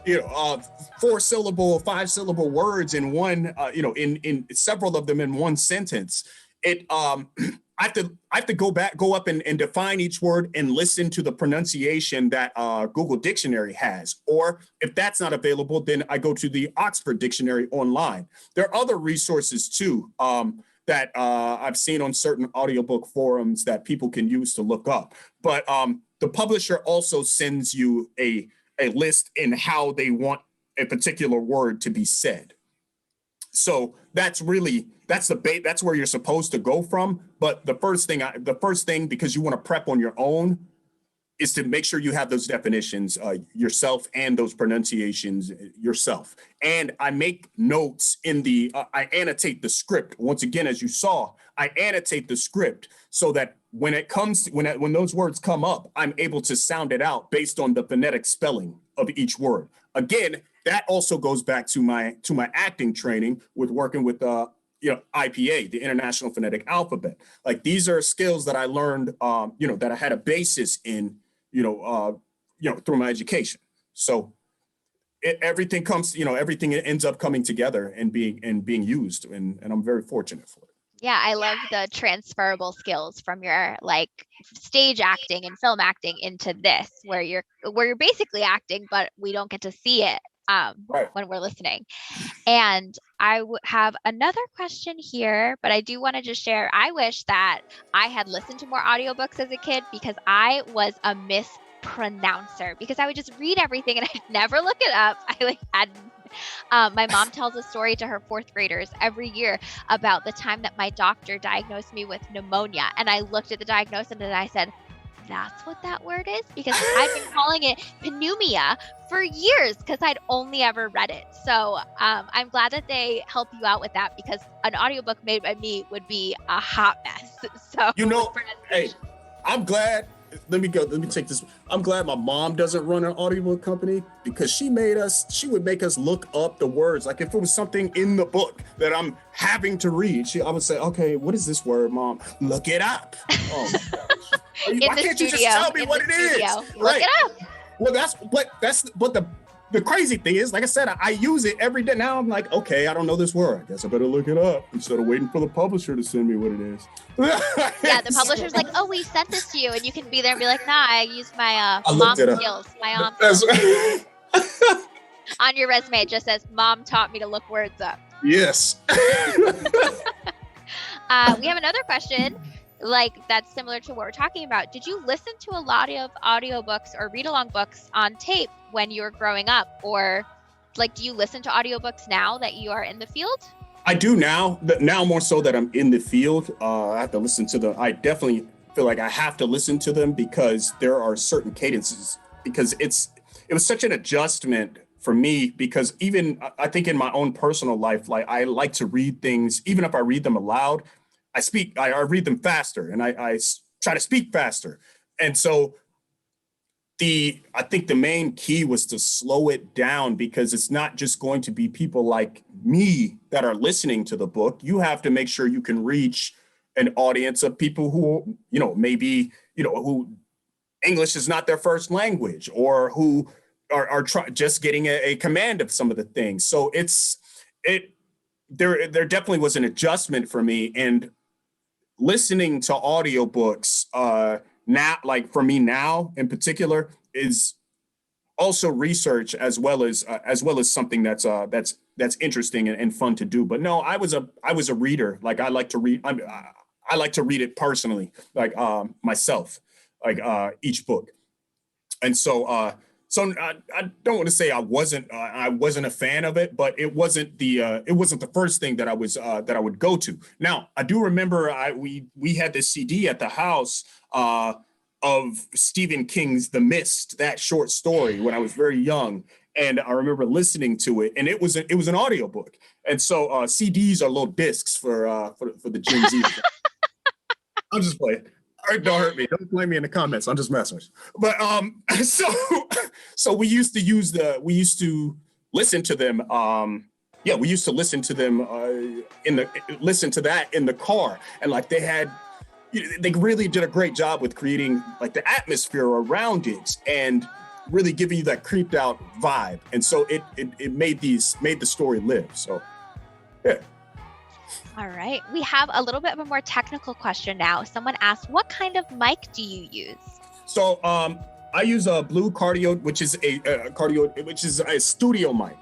4-syllable, 5-syllable words in one, in several of them in one sentence. I have to go up and define each word and listen to the pronunciation that Google Dictionary has. Or if that's not available, then I go to the Oxford Dictionary online. There are other resources too that I've seen on certain audiobook forums that people can use to look up. But the publisher also sends you a list in how they want a particular word to be said. So that's where you're supposed to go from. But the first thing, because you want to prep on your own, is to make sure you have those definitions yourself and those pronunciations yourself. And I make notes I annotate the script. Once again, as you saw, I annotate the script so that when those words come up, I'm able to sound it out based on the phonetic spelling of each word. Again, that also goes back to my acting training with working with IPA, the International Phonetic Alphabet. Like, these are skills that I learned, that I had a basis in, through my education. So everything ends up coming together and being used, and I'm very fortunate for it. Yeah, I love the transferable skills from your like stage acting and film acting into this, where you're basically acting, but we don't get to see it when we're listening. And I have another question here, but I do want to just share. I wish that I had listened to more audiobooks as a kid, because I was a mispronouncer, because I would just read everything and I'd never look it up. My mom tells a story to her fourth graders every year about the time that my doctor diagnosed me with pneumonia. And I looked at the diagnosis and I said, that's what that word is? Because I've been calling it pneumonia for years, because I'd only ever read it. So I'm glad that they help you out with that, because an audiobook made by me would be a hot mess. So hey, I'm glad. Let me take this. I'm glad my mom doesn't run an audiobook company, because she would make us look up the words. Like, if it was something in the book that I'm having to read, I would say, okay, what is this word, Mom? Look it up. Oh my gosh. Why can't you just tell me what it is? Look it up. Well, the crazy thing is, like I said, I use it every day. Now I'm like, okay, I don't know this word. I guess I better look it up instead of waiting for the publisher to send me what it is. Yeah, the publisher's like, oh, we sent this to you. And you can be there and be like, nah, I used my mom skills. My mom skills. On your resume, it just says, Mom taught me to look words up. Yes. We have another question. That's similar to what we're talking about. Did you listen to a lot of audiobooks or read-along books on tape when you were growing up? Or do you listen to audiobooks now that you are in the field? I do now more so that I'm in the field. I have to listen to them. I definitely feel like I have to listen to them, because there are certain cadences, because it was such an adjustment for me, because even I think in my own personal life, I like to read things, even if I read them aloud, I read them faster, and I try to speak faster. And so I think the main key was to slow it down, because it's not just going to be people like me that are listening to the book. You have to make sure you can reach an audience of people who, maybe, who English is not their first language, or who are just getting a command of some of the things. So there definitely was an adjustment for me. And listening to audiobooks now, for me now in particular, is also research as well as something that's interesting and fun to do. But no, I was a reader. I like to read. I like to read it personally, myself, each book. And so so I don't want to say I wasn't a fan of it, but it wasn't the first thing that I would go to. Now, I do remember we had this CD at the house of Stephen King's The Mist, that short story, when I was very young, and I remember listening to it, and it was an audiobook. And so CDs are little discs for the Gen Z. I'm just playing. All right, don't hurt me. Don't blame me in the comments. I'm just messing with you. But so we used to listen to them. We used to listen to them listen to that in the car, and they really did a great job with creating the atmosphere around it and really giving you that creeped out vibe. And so it made the story live. So yeah. All right. We have a little bit of a more technical question now. Someone asked, what kind of mic do you use? So I use a Blue Cardio, which is a studio mic.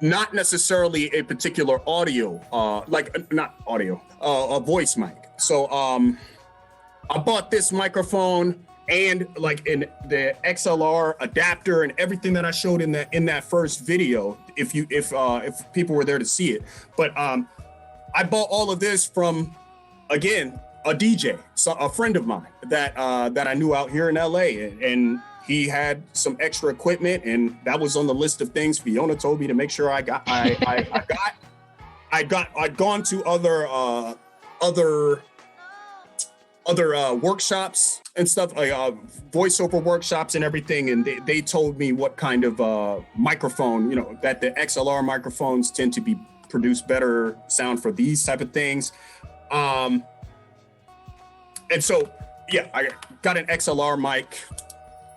Not necessarily a particular audio, a voice mic. So I bought this microphone and in the XLR adapter and everything that I showed in that first video, if people were there to see it. But I bought all of this from, again, a DJ, a friend of mine that I knew out here in LA, and he had some extra equipment, and that was on the list of things Fiona told me to make sure I got. I'd gone to other other workshops and stuff, like voiceover workshops and everything. And they told me what kind of microphone, that the XLR microphones tend to produce better sound for these type of things. And so, yeah, I got an XLR mic,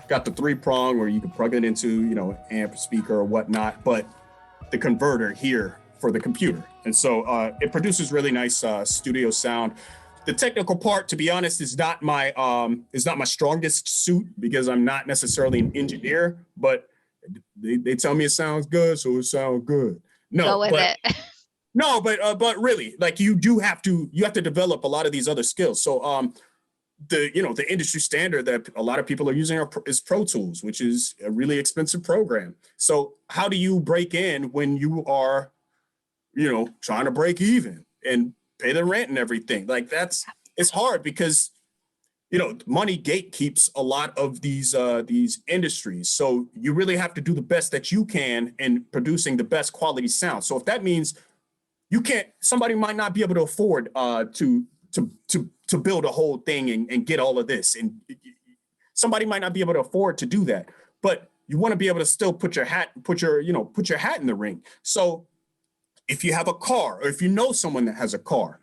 got the 3-prong where you can plug it into, amp speaker or whatnot, but the converter here for the computer. And so it produces really nice studio sound. The technical part, to be honest, is not my strongest suit, because I'm not necessarily an engineer, but they tell me it sounds good, so it sounds good. Go with it. No, but really, like, you have to develop a lot of these other skills. So the industry standard that a lot of people are using is Pro Tools, which is a really expensive program. So how do you break in when you are, trying to break even and pay the rent and everything? Like, it's hard, because money gatekeeps a lot of these industries. So you really have to do the best that you can in producing the best quality sound. So if that means somebody might not be able to afford to build a whole thing and get all of this, and somebody might not be able to afford to do that, but you want to be able to still put your hat in the ring. So if you have a car, or if you know someone that has a car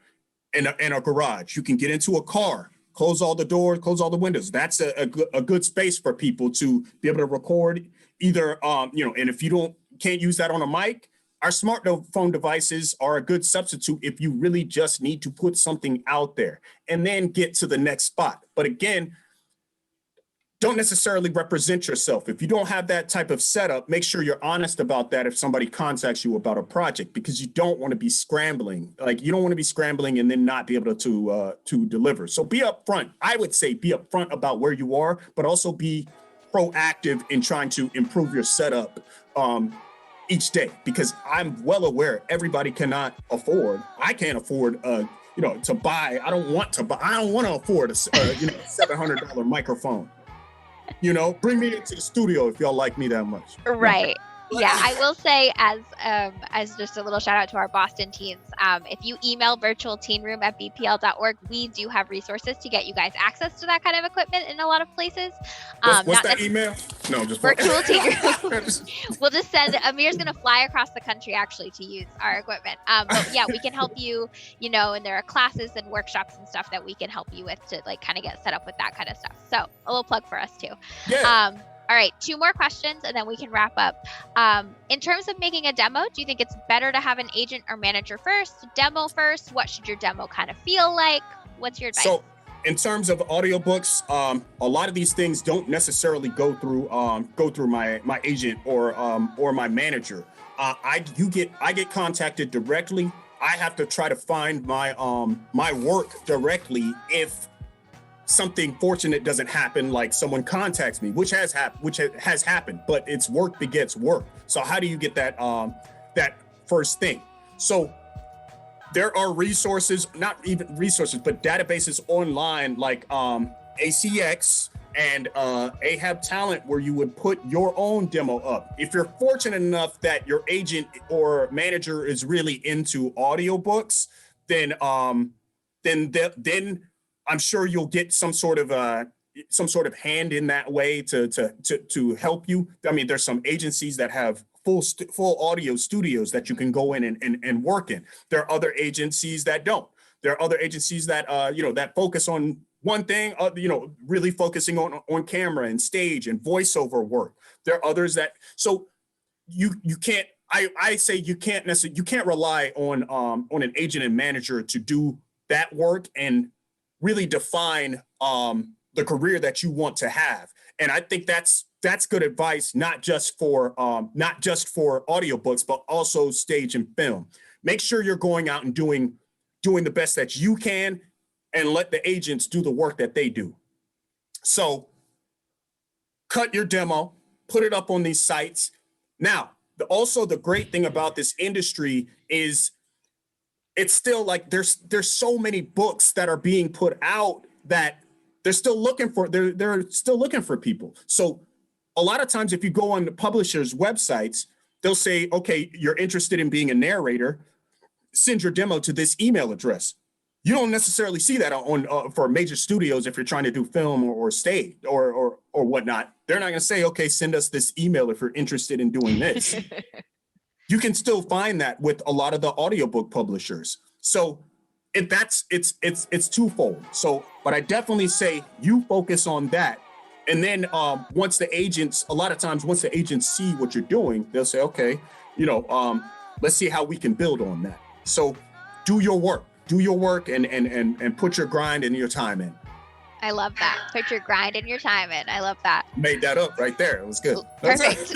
and a garage, you can get into a car, close all the doors, close all the windows. That's a good space for people to be able to record either, and if you can't use that on a mic, our smartphone devices are a good substitute if you really just need to put something out there and then get to the next spot. But again, don't necessarily represent yourself. If you don't have that type of setup, make sure you're honest about that if somebody contacts you about a project, because you don't want to be scrambling. Like, you don't want to be scrambling and then not be able to deliver. So be upfront. I would say be upfront about where you are, but also be proactive in trying to improve your setup each day, because I'm well aware everybody cannot afford. I can't afford to buy. I don't want to afford a $700 microphone. Bring me into the studio if y'all like me that much. Right. Yeah, I will say, as just a little shout out to our Boston teens, if you email virtualteenroom@bpl.org, we do have resources to get you guys access to that kind of equipment in a lot of places. What's that email? No, just Virtual Teen Room. We'll just send. Amir's going to fly across the country actually to use our equipment. But yeah, we can help you. And there are classes and workshops and stuff that we can help you with to kind of get set up with that kind of stuff. So a little plug for us too. Yeah. All right, 2 more questions and then we can wrap up. In terms of making a demo, do you think it's better to have an agent or manager first, demo first? What should your demo kind of feel like? What's your advice? So in terms of audiobooks, a lot of these things don't necessarily go through my agent or my manager. I get contacted directly. I have to try to find my work directly if something fortunate doesn't happen, like someone contacts me, which has happened, but it's work begets work. So how do you get that first thing? So there are resources, not even resources, but databases online like ACX and Ahab Talent, where you would put your own demo up. If you're fortunate enough that your agent or manager is really into audiobooks, then I'm sure you'll get some sort of hand in that way to help you. I mean, there's some agencies that have full audio studios that you can go in and work in. There are other agencies that don't. There are other agencies that that focus on one thing, really focusing on camera and stage and voiceover work. There are others that, so you can't. I say you can't rely on an agent and manager to do that work and really define the career that you want to have. And I think that's good advice, not just for audiobooks, but also stage and film. Make sure you're going out and doing the best that you can, and let the agents do the work that they do. So cut your demo, put it up on these sites. Now, also the great thing about this industry is it's still like there's so many books that are being put out that they're still looking for people. So a lot of times if you go on the publishers' websites, they'll say, okay, you're interested in being a narrator, send your demo to this email address. You don't necessarily see that on for major studios if you're trying to do film or stage or whatnot. They're not going to say, okay, send us this email if you're interested in doing this. You can still find that with a lot of the audiobook publishers. So it's twofold. So, but I definitely say you focus on that. And then once the agents see what you're doing, they'll say, okay, let's see how we can build on that. So do your work and put your grind and your time in. I love that. Put your grind and your time in. I love that. Made that up right there. It was good. Perfect.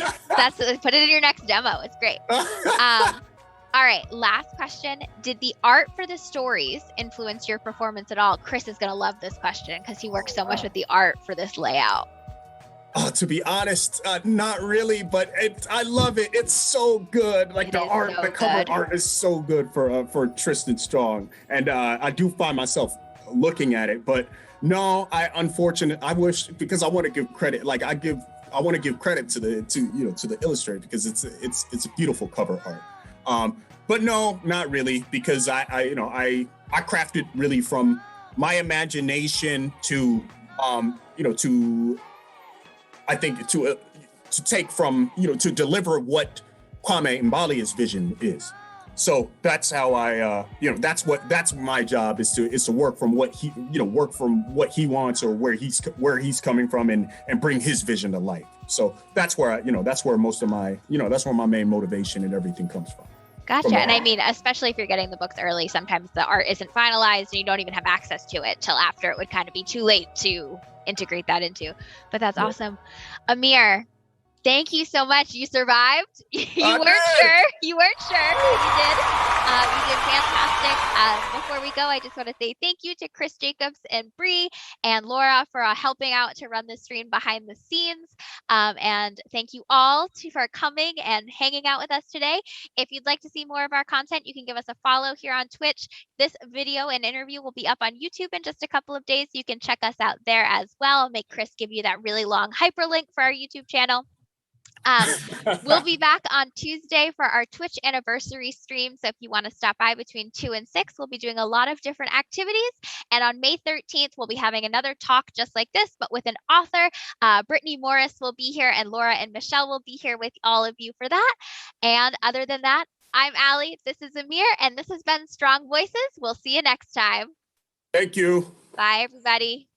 Put it in your next demo. It's great. All right. Last question. Did the art for the stories influence your performance at all? Chris is going to love this question because he works so much with the art for this layout. To be honest, not really, but I love it. It's so good. Like the art, the cover art is so good for Tristan Strong. And I do find myself looking at it, but no, I wish, because I want to give credit. Like I want to give credit to the illustrator because it's a beautiful cover art. But no, not really, because I crafted really from my imagination to take from, to deliver what Kwame Mbalia's vision is. So that's how that's my job is to work from what he wants or where he's coming from and bring his vision to life. So that's where most of my, that's where my main motivation and everything comes from. Gotcha. And I mean, especially if you're getting the books early, sometimes the art isn't finalized and you don't even have access to it till after. It would kind of be too late to integrate that into. But that's awesome. Amir, thank you so much. You survived. You weren't sure. You weren't sure. But you did. You did fantastic. Before we go, I just want to say thank you to Chris Jacobs and Bree and Laura for helping out to run the stream behind the scenes. And thank you all for coming and hanging out with us today. If you'd like to see more of our content, you can give us a follow here on Twitch. This video and interview will be up on YouTube in just a couple of days. You can check us out there as well. I'll make Chris give you that really long hyperlink for our YouTube channel. We'll be back on Tuesday for our Twitch anniversary stream. So if you want to stop by between 2 and 6, we'll be doing a lot of different activities. And on May 13th, we'll be having another talk just like this, but with an author. Brittany Morris will be here and Laura and Michelle will be here with all of you for that. And other than that, I'm Allie. This is Amir, and this has been Strong Voices. We'll see you next time. Thank you. Bye, everybody.